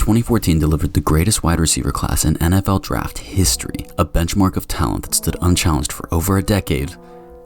2014 delivered the greatest wide receiver class in NFL draft history, a benchmark of talent that stood unchallenged for over a decade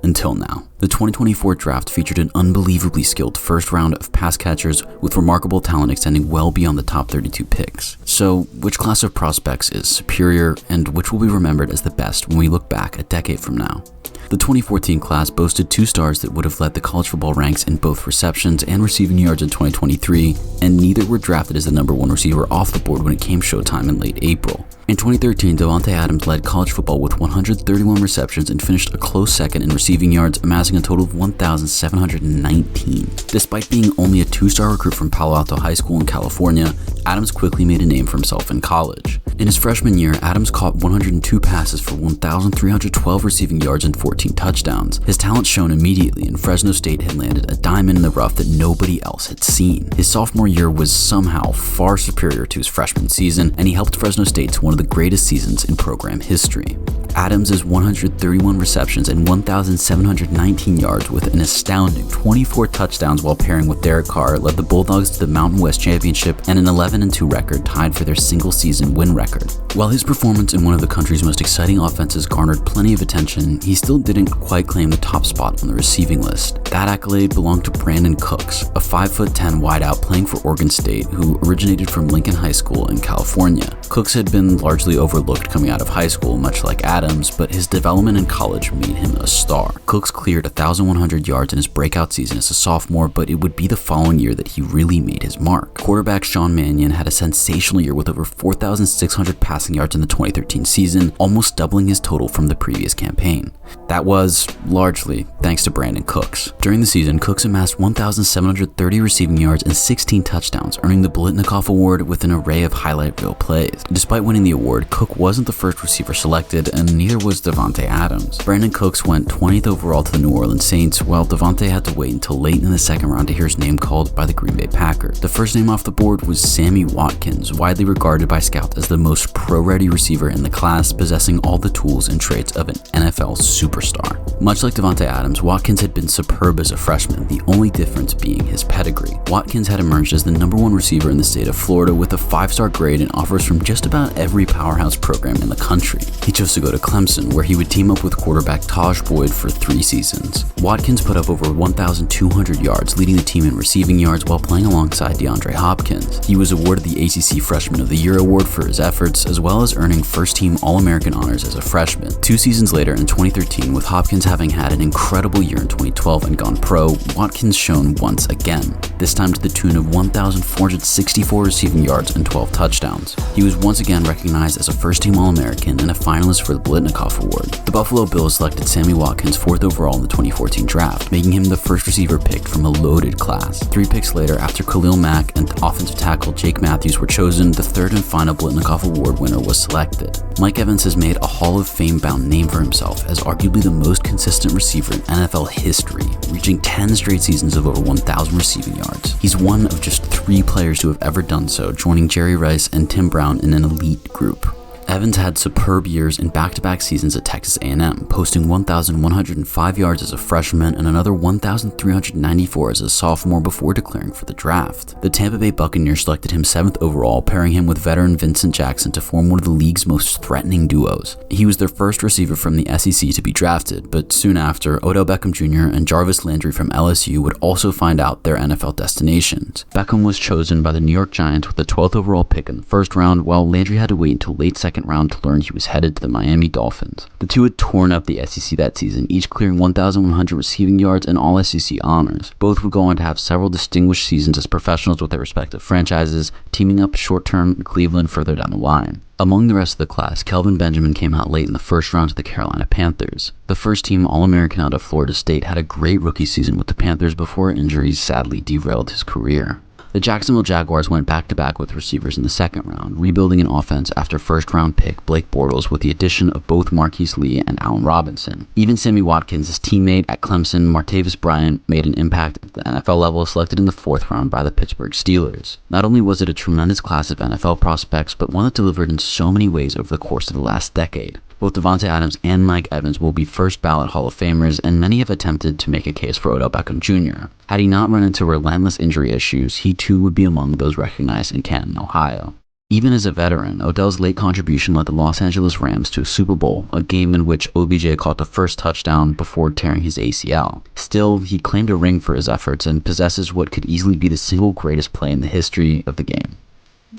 until now. The 2024 draft featured an unbelievably skilled first round of pass catchers with remarkable talent extending well beyond the top 32 picks. So, which class of prospects is superior and which will be remembered as the best when we look back a decade from now? The 2014 class boasted two stars that would have led the college football ranks in both receptions and receiving yards in 2023, and neither were drafted as the number one receiver off the board when it came showtime in late April. In 2013, Davante Adams led college football with 131 receptions and finished a close second in receiving yards, amassing a total of 1,719. Despite being only a two-star recruit from Palo Alto High School in California, Adams quickly made a name for himself in college. In his freshman year, Adams caught 102 passes for 1,312 receiving yards and 14 touchdowns. His talent shone immediately, and Fresno State had landed a diamond in the rough that nobody else had seen. His sophomore year was somehow far superior to his freshman season, and he helped Fresno State to one of the greatest seasons in program history. Adams' 131 receptions and 1,719 yards with an astounding 24 touchdowns while pairing with Derek Carr led the Bulldogs to the Mountain West Championship and an 11-2 record tied for their single-season win record. While his performance in one of the country's most exciting offenses garnered plenty of attention, he still didn't quite claim the top spot on the receiving list. That accolade belonged to Brandin Cooks, a 5'10" wideout playing for Oregon State who originated from Lincoln High School in California. Cooks had been largely overlooked coming out of high school, much like Adams, but his development in college made him a star. Cooks cleared 1,100 yards in his breakout season as a sophomore, but it would be the following year that he really made his mark. Quarterback Sean Mannion had a sensational year with over 4,600 passing yards in the 2013 season, almost doubling his total from the previous campaign. That was largely thanks to Brandin Cooks. During the season, Cooks amassed 1,730 receiving yards and 16 touchdowns, earning the Biletnikoff Award with an array of highlight reel plays. Despite winning the award, Cook wasn't the first receiver selected, and neither was Davante Adams. Brandin Cooks went 20th overall to the New Orleans Saints, while Davante had to wait until late in the second round to hear his name called by the Green Bay Packers. The first name off the board was Sammy Watkins, widely regarded by scouts as the most pro-ready receiver in the class, possessing all the tools and traits of an NFL superstar. Much like Davante Adams, Watkins had been superb as a freshman, the only difference being his pedigree. Watkins had emerged as the number one receiver in the state of Florida with a 5-star grade and offers from just about every powerhouse program in the country. He chose to go to Clemson, where he would team up with quarterback Taj Boyd for 3 seasons. Watkins put up over 1,200 yards, leading the team in receiving yards while playing alongside DeAndre Hopkins. He was awarded the ACC Freshman of the Year award for his efforts, as well as earning first-team All-American honors as a freshman. 2 seasons later, in 2013, with Hopkins having had an incredible year in 2012 and gone pro, Watkins shone once again, this time to the tune of 1,464 receiving yards and 12 touchdowns. He was once again recognized as a first-team All-American and a finalist for the Biletnikoff Award. The Buffalo Bills selected Sammy Watkins 4th overall in the 2014 draft, making him the first receiver picked from a loaded class. 3 picks later, after Khalil Mack and offensive tackle Jake Matthews were chosen, the third and final Biletnikoff Award winner was selected. Mike Evans has made a Hall of Fame-bound name for himself as arguably the most consistent receiver in NFL history, reaching 10 straight seasons of over 1,000 receiving yards. He's one of just 3 players to have ever done so, joining Jerry Rice and Tim Brown in an elite group. Evans had superb years in back-to-back seasons at Texas A&M, posting 1,105 yards as a freshman and another 1,394 as a sophomore before declaring for the draft. The Tampa Bay Buccaneers selected him 7th overall, pairing him with veteran Vincent Jackson to form one of the league's most threatening duos. He was their first receiver from the SEC to be drafted, but soon after, Odell Beckham Jr. and Jarvis Landry from LSU would also find out their NFL destinations. Beckham was chosen by the New York Giants with the 12th overall pick in the first round, while Landry had to wait until late second round to learn he was headed to the Miami Dolphins. The two had torn up the SEC that season, each clearing 1,100 receiving yards and all SEC honors. Both would go on to have several distinguished seasons as professionals with their respective franchises, teaming up short-term in Cleveland further down the line. Among the rest of the class, Kelvin Benjamin came out late in the first round to the Carolina Panthers. The first-team All-American out of Florida State had a great rookie season with the Panthers before injuries sadly derailed his career. The Jacksonville Jaguars went back-to-back with receivers in the second round, rebuilding an offense after first-round pick Blake Bortles with the addition of both Marquise Lee and Allen Robinson. Even Sammy Watkins, his teammate at Clemson, Martavis Bryant, made an impact at the NFL level, selected in the 4th round by the Pittsburgh Steelers. Not only was it a tremendous class of NFL prospects, but one that delivered in so many ways over the course of the last decade. Both Davante Adams and Mike Evans will be first-ballot Hall of Famers, and many have attempted to make a case for Odell Beckham Jr. Had he not run into relentless injury issues, he too would be among those recognized in Canton, Ohio. Even as a veteran, Odell's late contribution led the Los Angeles Rams to a Super Bowl, a game in which OBJ caught the first touchdown before tearing his ACL. Still, he claimed a ring for his efforts and possesses what could easily be the single greatest play in the history of the game.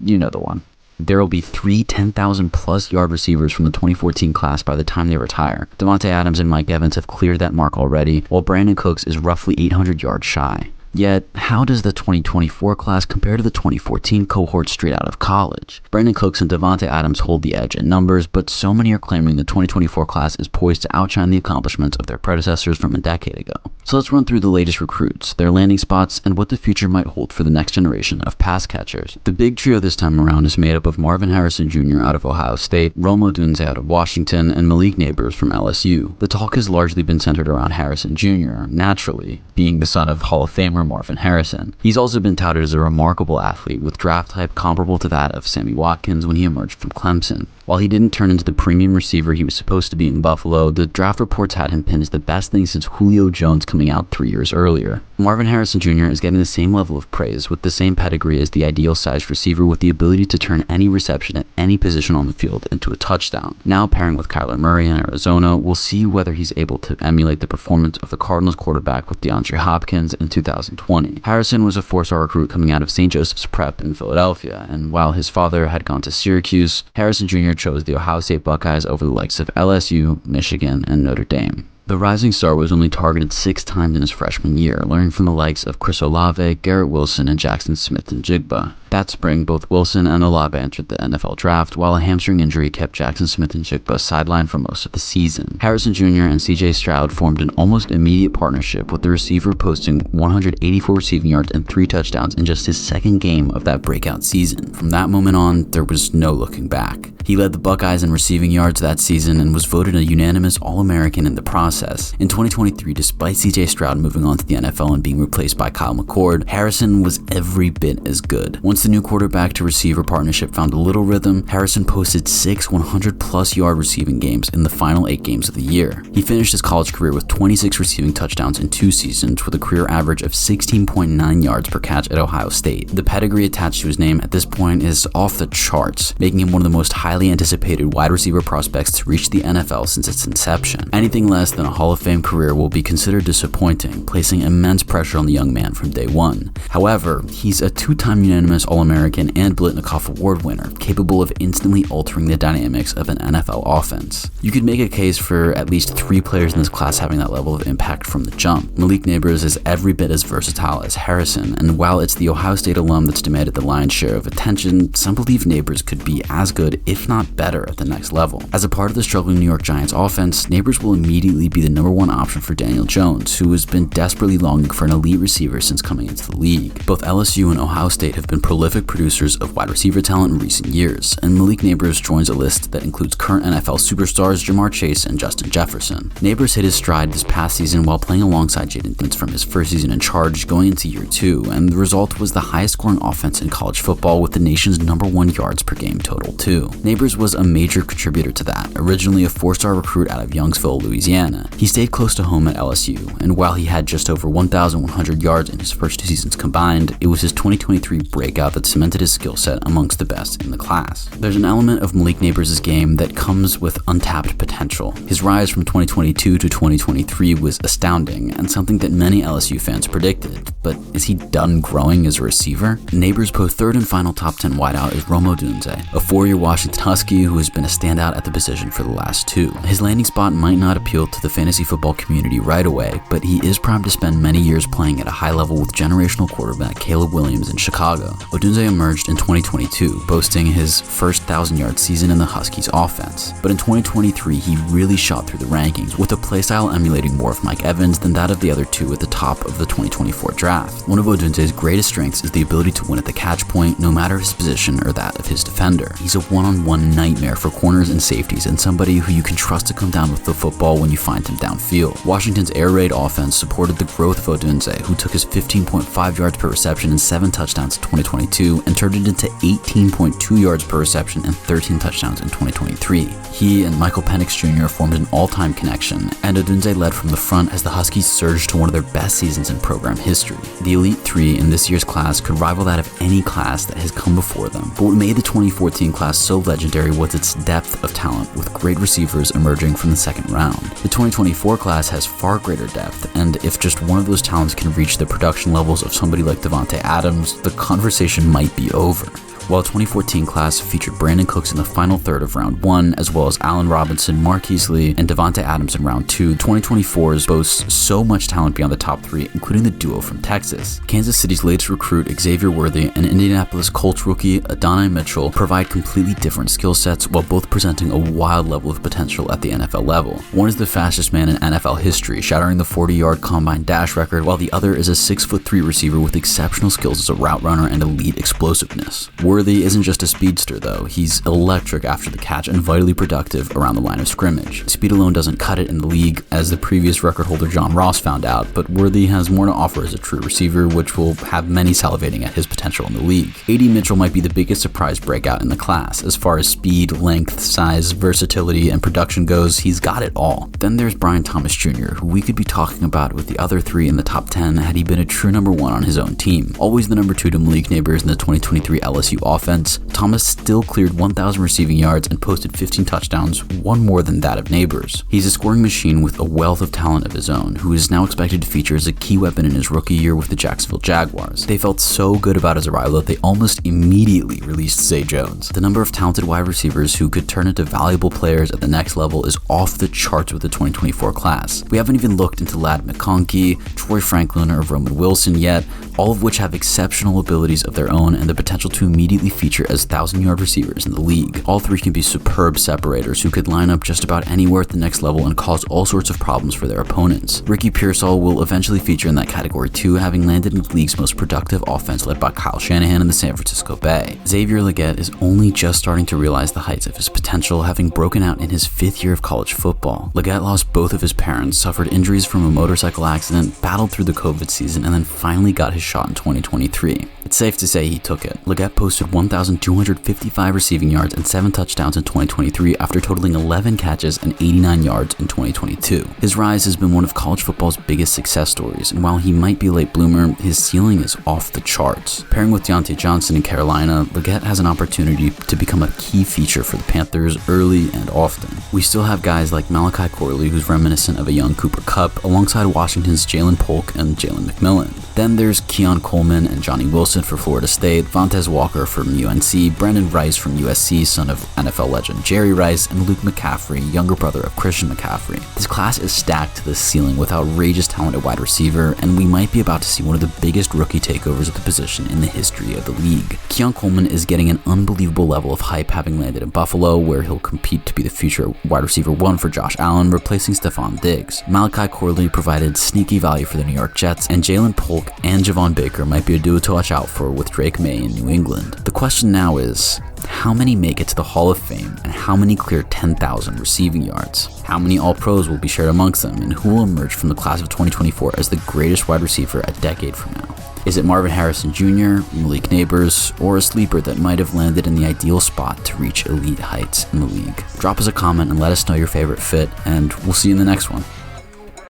You know the one. There will be three 10,000-plus yard receivers from the 2014 class by the time they retire. Davante Adams and Mike Evans have cleared that mark already, while Brandon Cooks is roughly 800 yards shy. Yet, how does the 2024 class compare to the 2014 cohort straight out of college? Brandon Cooks and Davante Adams hold the edge in numbers, but so many are claiming the 2024 class is poised to outshine the accomplishments of their predecessors from a decade ago. So let's run through the latest recruits, their landing spots, and what the future might hold for the next generation of pass catchers. The big trio this time around is made up of Marvin Harrison Jr. out of Ohio State, Rome Odunze out of Washington, and Malik Nabers from LSU. The talk has largely been centered around Harrison Jr., naturally, being the son of Hall of Famer Marvin Harrison. He's also been touted as a remarkable athlete with draft type comparable to that of Sammy Watkins when he emerged from Clemson. While he didn't turn into the premium receiver he was supposed to be in Buffalo, the draft reports had him pinned as the best thing since Julio Jones coming out 3 years earlier. Marvin Harrison Jr. is getting the same level of praise with the same pedigree as the ideal-sized receiver with the ability to turn any reception at any position on the field into a touchdown. Now pairing with Kyler Murray in Arizona, we'll see whether he's able to emulate the performance of the Cardinals quarterback with DeAndre Hopkins in 2020. Harrison was a four-star recruit coming out of St. Joseph's Prep in Philadelphia, and while his father had gone to Syracuse, Harrison Jr. chose the Ohio State Buckeyes over the likes of LSU, Michigan, and Notre Dame. The rising star was only targeted 6 times in his freshman year, learning from the likes of Chris Olave, Garrett Wilson, and Jackson Smith-Njigba. That spring, both Wilson and Olave entered the NFL draft, while a hamstring injury kept Jackson Smith-Njigba sidelined for most of the season. Harrison Jr. and C.J. Stroud formed an almost immediate partnership, with the receiver posting 184 receiving yards and 3 touchdowns in just his second game of that breakout season. From that moment on, there was no looking back. He led the Buckeyes in receiving yards that season and was voted a unanimous All-American in the process. In 2023, despite C.J. Stroud moving on to the NFL and being replaced by Kyle McCord, Harrison was every bit as good. Once the new quarterback to receiver partnership found a little rhythm, Harrison posted 6 100-plus yard receiving games in the final 8 games of the year. He finished his college career with 26 receiving touchdowns in 2 seasons, with a career average of 16.9 yards per catch at Ohio State. The pedigree attached to his name at this point is off the charts, making him one of the most highly anticipated wide receiver prospects to reach the NFL since its inception. Anything less than a Hall of Fame career will be considered disappointing, placing immense pressure on the young man from day one. However, he's a 2-time unanimous All-American and Blitnikoff Award winner, capable of instantly altering the dynamics of an NFL offense. You could make a case for at least 3 players in this class having that level of impact from the jump. Malik Nabers is every bit as versatile as Harrison, and while it's the Ohio State alum that's demanded the lion's share of attention, some believe Nabers could be as good, if not better, at the next level. As a part of the struggling New York Giants offense, Nabers will immediately be the #1 option for Daniel Jones, who has been desperately longing for an elite receiver since coming into the league. Both LSU and Ohio State have been prolific producers of wide receiver talent in recent years, and Malik Nabers joins a list that includes current NFL superstars Jamar Chase and Justin Jefferson. Nabers hit his stride this past season while playing alongside Jaden Daniels from his first season in charge going into year 2, and the result was the highest scoring offense in college football with the nation's #1 yards per game total too. Nabers was a major contributor to that, originally a 4-star recruit out of Youngsville, Louisiana. He stayed close to home at LSU, and while he had just over 1,100 yards in his first 2 seasons combined, it was his 2023 breakout that cemented his skill set amongst the best in the class. There's an element of Malik Nabers' game that comes with untapped potential. His rise from 2022 to 2023 was astounding, and something that many LSU fans predicted. But is he done growing as a receiver? Nabers' post 3rd and final top 10 wideout is Rome Odunze, a 4-year Washington Husky who has been a standout at the position for the last 2. His landing spot might not appeal to the fantasy football community right away, but he is primed to spend many years playing at a high level with generational quarterback Caleb Williams in Chicago. Odunze emerged in 2022, boasting his first 1,000-yard season in the Huskies offense. But in 2023, he really shot through the rankings, with a playstyle emulating more of Mike Evans than that of the other 2 at the top of the 2024 draft. One of Odunze's greatest strengths is the ability to win at the catch point, no matter his position or that of his defender. He's a one-on-one nightmare for corners and safeties, and somebody who you can trust to come down with the football when you find him downfield. Washington's air raid offense supported the growth of Odunze, who took his 15.5 yards per reception and 7 touchdowns in 2023 2022 and turned it into 18.2 yards per reception and 13 touchdowns in 2023. He and Michael Penix Jr. formed an all-time connection, and Odunze led from the front as the Huskies surged to one of their best seasons in program history. The Elite Three in this year's class could rival that of any class that has come before them, but what made the 2014 class so legendary was its depth of talent, with great receivers emerging from the second round. The 2024 class has far greater depth, and if just one of those talents can reach the production levels of somebody like Davante Adams, the conversation might be over. While the 2014 class featured Brandon Cooks in the final third of round 1, as well as Allen Robinson, Marquise Lee, and Davante Adams in round 2, 2024's boasts so much talent beyond the top 3, including the duo from Texas. Kansas City's latest recruit, Xavier Worthy, and Indianapolis Colts rookie, Adonai Mitchell, provide completely different skill sets while both presenting a wild level of potential at the NFL level. One is the fastest man in NFL history, shattering the 40-yard combine dash record, while the other is a 6'3" receiver with exceptional skills as a route runner and elite explosiveness. Worthy isn't just a speedster though, he's electric after the catch and vitally productive around the line of scrimmage. Speed alone doesn't cut it in the league, as the previous record holder John Ross found out, but Worthy has more to offer as a true receiver, which will have many salivating at his potential in the league. AD Mitchell might be the biggest surprise breakout in the class. As far as speed, length, size, versatility, and production goes, he's got it all. Then there's Brian Thomas Jr., who we could be talking about with the other 3 in the top 10 had he been a true number 1 on his own team. Always the number 2 to Malik Nabers in the 2023 LSU offense, Thomas still cleared 1,000 receiving yards and posted 15 touchdowns, one more than that of Nabers. He's a scoring machine with a wealth of talent of his own, who is now expected to feature as a key weapon in his rookie year with the Jacksonville Jaguars. They felt so good about his arrival that they almost immediately released Zay Jones. The number of talented wide receivers who could turn into valuable players at the next level is off the charts with the 2024 class. We haven't even looked into Ladd McConkey, Troy Franklin, or Roman Wilson yet, all of which have exceptional abilities of their own and the potential to immediately feature as 1,000-yard receivers in the league. All 3 can be superb separators who could line up just about anywhere at the next level and cause all sorts of problems for their opponents. Ricky Pearsall will eventually feature in that category too, having landed in the league's most productive offense led by Kyle Shanahan in the San Francisco Bay. Xavier Legette is only just starting to realize the heights of his potential, having broken out in his 5th year of college football. Legette lost both of his parents, suffered injuries from a motorcycle accident, battled through the COVID season, and then finally got his shot in 2023. It's safe to say he took it. Legette posted 1,255 receiving yards and 7 touchdowns in 2023 after totaling 11 catches and 89 yards in 2022. His rise has been one of college football's biggest success stories, and while he might be a late bloomer, his ceiling is off the charts. Pairing with Deontay Johnson in Carolina, Legette has an opportunity to become a key feature for the Panthers early and often. We still have guys like Malachi Corley, who's reminiscent of a young Cooper Kupp, alongside Washington's Jalen Polk and Jalen McMillan. Then there's Keon Coleman and Johnny Wilson for Florida State, Vontez Walker from UNC, Brandon Rice from USC, son of NFL legend Jerry Rice, and Luke McCaffrey, younger brother of Christian McCaffrey. This class is stacked to the ceiling with outrageous talent at wide receiver, and we might be about to see one of the biggest rookie takeovers of the position in the history of the league. Keon Coleman is getting an unbelievable level of hype, having landed in Buffalo, where he'll compete to be the future wide receiver 1 for Josh Allen, replacing Stephon Diggs. Malachi Corley provided sneaky value for the New York Jets, and Jalen Polk and Javon Baker might be a duo to watch out for with Drake May in New England. The question now is, how many make it to the Hall of Fame, and how many clear 10,000 receiving yards? How many All-Pros will be shared amongst them, and who will emerge from the class of 2024 as the greatest wide receiver a decade from now? Is it Marvin Harrison Jr., Malik Nabers, or a sleeper that might have landed in the ideal spot to reach elite heights in the league? Drop us a comment and let us know your favorite fit, and we'll see you in the next one.